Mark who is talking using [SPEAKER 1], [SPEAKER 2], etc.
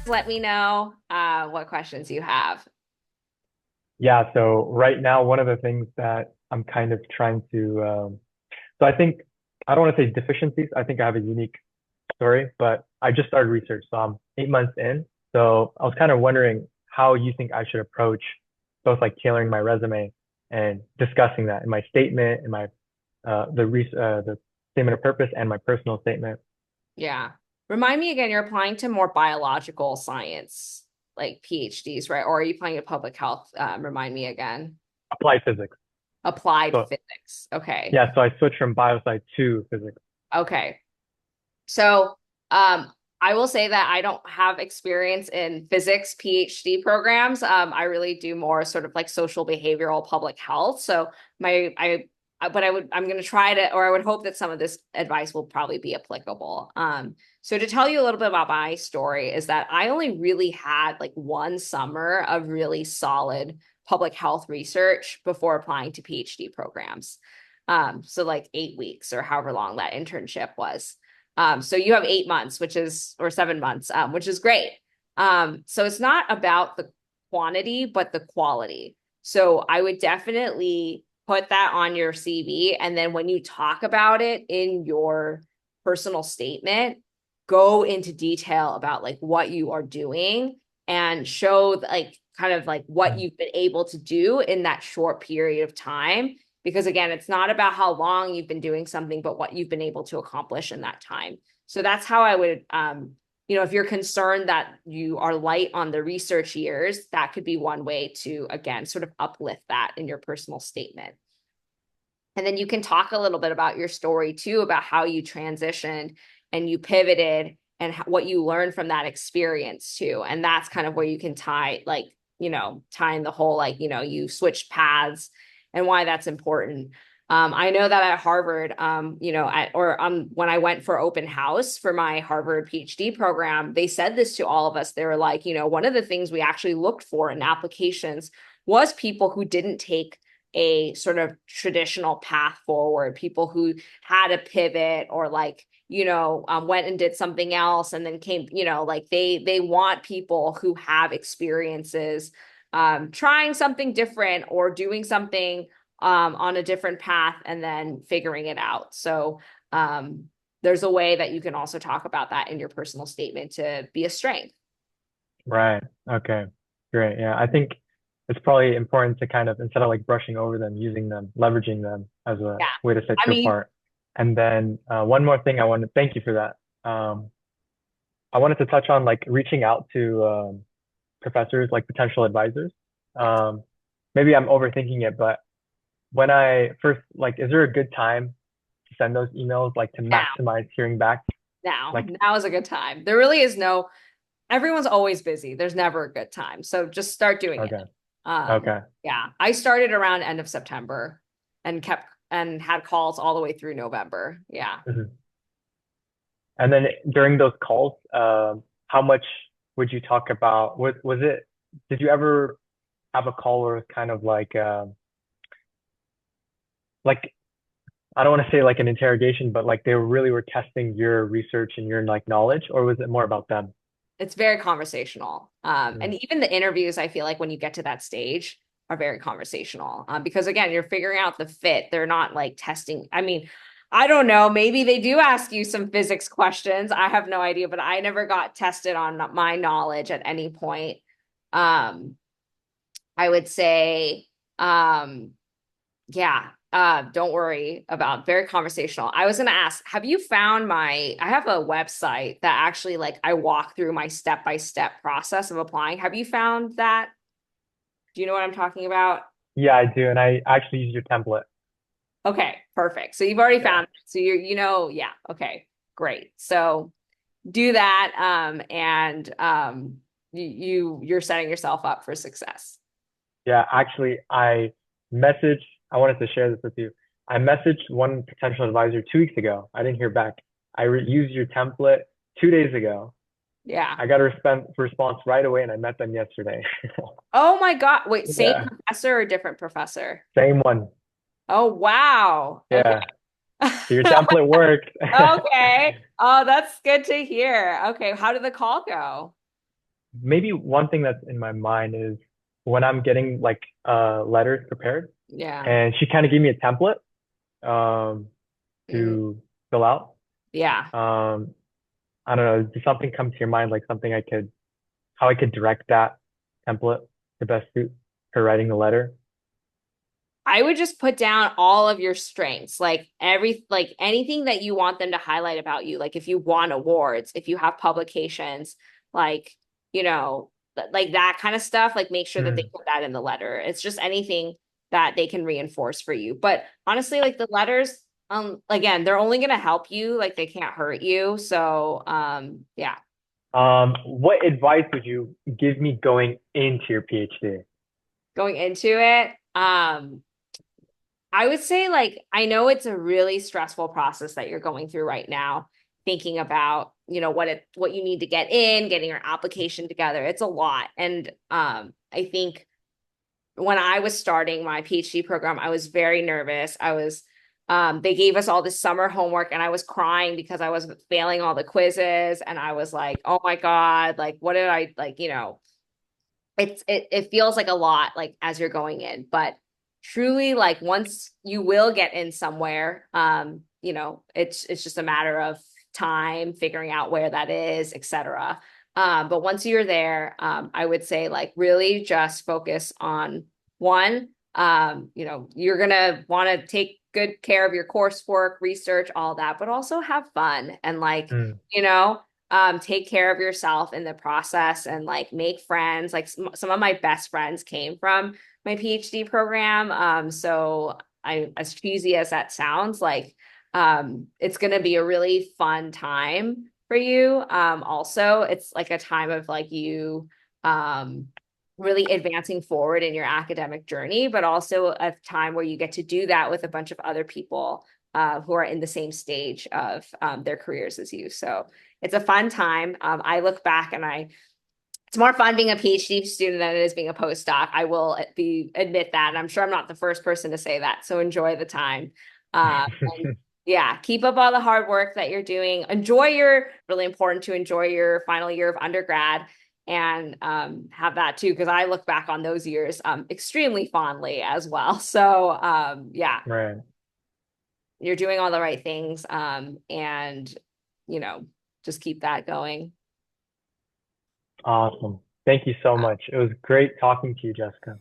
[SPEAKER 1] Let me know what questions you have.
[SPEAKER 2] Yeah, so right now, one of the things that I'm kind of trying to, so I think, I don't want to say deficiencies. I think I have a unique story, but I just started research, so I'm 8 months in. So I was kind of wondering how you think I should approach both like tailoring my resume and discussing that in my statement, in my the statement of purpose and my personal statement.
[SPEAKER 1] Yeah. Remind me again, you're applying to more biological science, like PhDs, right? Or are you applying to public health? Remind me again.
[SPEAKER 2] Applied physics.
[SPEAKER 1] Applied
[SPEAKER 2] So
[SPEAKER 1] physics. Okay.
[SPEAKER 2] yeah, so I switched from biosci to physics.
[SPEAKER 1] Okay. So, I will say that I don't have experience in physics PhD programs. I really do more sort of like social behavioral public health. So but I'm going to try to, or I would hope that some of this advice will probably be applicable. So to tell you a little bit about my story is that I only really had like one summer of really solid public health research before applying to PhD programs. So like 8 weeks or however long that internship was. So you have 8 months, or 7 months, which is great. So it's not about the quantity, but the quality. So I would definitely put that on your CV. And then when you talk about it in your personal statement, go into detail about like what you are doing and show like kind of like what
[SPEAKER 2] Mm.
[SPEAKER 1] you've been able to do in that short period of time, because again, it's not about how long you've been doing something, but what you've been able to accomplish in that time. So that's how I would, if you're concerned that you are light on the research years, that could be one way to, again, sort of uplift that in your personal statement. And then you can talk a little bit about your story too, about how you transitioned and you pivoted and what you learned from that experience too. And that's kind of where you can tie, like, tie in the whole, like, you switched paths and why that's important. I know that at Harvard, when I went for open house for my Harvard PhD program, they said this to all of us. They were like, one of the things we actually looked for in applications was people who didn't take a sort of traditional path forward, people who had a pivot or like, went and did something else and then came, like they want people who have experiences trying something different or doing something on a different path and then figuring it out. So there's a way that you can also talk about that in your personal statement to be a strength.
[SPEAKER 2] Right. Okay. Great. Yeah. I think it's probably important to kind of, instead of like brushing over them, using them, leveraging them as a
[SPEAKER 1] Yeah.
[SPEAKER 2] way to set
[SPEAKER 1] I
[SPEAKER 2] you
[SPEAKER 1] mean,
[SPEAKER 2] apart. And then one more thing I want to thank you for that. I wanted to touch on like reaching out to professors, like potential advisors.
[SPEAKER 1] yes.
[SPEAKER 2] Um, Maybe I'm overthinking it, but when I first, like, is there a good time to send those emails, like to
[SPEAKER 1] Now,
[SPEAKER 2] maximize hearing back?
[SPEAKER 1] now,
[SPEAKER 2] Like,
[SPEAKER 1] now is a good time. There really is no, everyone's always busy. There's never a good time. So just start doing it.
[SPEAKER 2] okay, okay.
[SPEAKER 1] Yeah. I started around end of September and kept and had calls all the way through November. Yeah.
[SPEAKER 2] Mhm. And then during those calls, how much would you talk about? Was it? Did you ever have a call where it was kind of like I don't want to say like an interrogation, but like they really were testing your research and your like knowledge, or was it more about them?
[SPEAKER 1] It's very conversational. And
[SPEAKER 2] Mm.
[SPEAKER 1] even the interviews, I feel like when you get to that stage are very conversational. Because again, you're figuring out the fit. They're not like testing. I mean, I don't know. Maybe they do ask you some physics questions. I have no idea, but I never got tested on my knowledge at any point. Um, I would say, um, yeah, don't worry about very conversational. I was gonna ask, have you found I have a website that actually like I walk through my step-by-step process of applying. Have you found that? Do you know what I'm talking about?
[SPEAKER 2] Yeah, I do, and I actually use your template.
[SPEAKER 1] Okay, perfect. So you've already
[SPEAKER 2] Yeah.
[SPEAKER 1] found it. So yeah, okay, great. So do that, and you're setting yourself up for success.
[SPEAKER 2] Yeah, actually, I wanted to share this with you. I messaged one potential advisor 2 weeks ago. I didn't hear back. Used your template 2 days ago.
[SPEAKER 1] Yeah.
[SPEAKER 2] I got a response right away and I met them yesterday.
[SPEAKER 1] Oh my God. Wait, same
[SPEAKER 2] Yeah,
[SPEAKER 1] professor or different professor?
[SPEAKER 2] same one.
[SPEAKER 1] Oh, wow. Okay.
[SPEAKER 2] Yeah. So your template worked.
[SPEAKER 1] Okay. Oh, that's good to hear. Okay. How did the call go?
[SPEAKER 2] maybe one thing that's in my mind is when I'm getting like letters prepared,
[SPEAKER 1] Yeah.
[SPEAKER 2] and she kind of gave me a template um
[SPEAKER 1] Mhm.
[SPEAKER 2] to fill out.
[SPEAKER 1] Yeah.
[SPEAKER 2] Um, I don't know, does something come to your mind, like something I could how I could direct that template to best suit her writing the letter?
[SPEAKER 1] I would just put down all of your strengths, like anything that you want them to highlight about you. Like if you won awards, if you have publications, like, you know, like that kind of stuff, like make sure that they
[SPEAKER 2] Mm,
[SPEAKER 1] put that in the letter. It's just anything that they can reinforce for you. But honestly, like the letters, again, they're only gonna help you, like they can't hurt you. So, yeah,
[SPEAKER 2] what advice would you give me going into your PhD?
[SPEAKER 1] going into it, I would say like I know it's a really stressful process that you're going through right now, thinking about, what you need to get in, getting your application together. It's a lot. And I think when I was starting my PhD program, I was very nervous. They gave us all this summer homework and I was crying because I was failing all the quizzes and I was like, "Oh my God, like what did I like, it feels like a lot like as you're going in, but truly like once you will get in somewhere, it's just a matter of time figuring out where that is, etc. But once you're there, I would say like really just focus on one. You're gonna want to take good care of your coursework, research, all that, but also have fun and like,
[SPEAKER 2] Mm,
[SPEAKER 1] you know, take care of yourself in the process and like make friends. Like some of my best friends came from my PhD program. So as cheesy as that sounds, like, it's going to be a really fun time for you. Also, it's like a time of like you, um, really advancing forward in your academic journey, but also a time where you get to do that with a bunch of other people, who are in the same stage of, their careers as you. So, it's a fun time. I look back and it's more fun being a PhD student than it is being a postdoc. I will admit that. And I'm sure I'm not the first person to say that. So enjoy the time. And yeah, keep up all the hard work that you're doing. Really important to enjoy your final year of undergrad and, have that too, because I look back on those years, extremely fondly as well. So, yeah,
[SPEAKER 2] right.
[SPEAKER 1] you're doing all the right things. And, you know, just keep that going.
[SPEAKER 2] Awesome. Thank you so much. It was great talking to you, Jessica.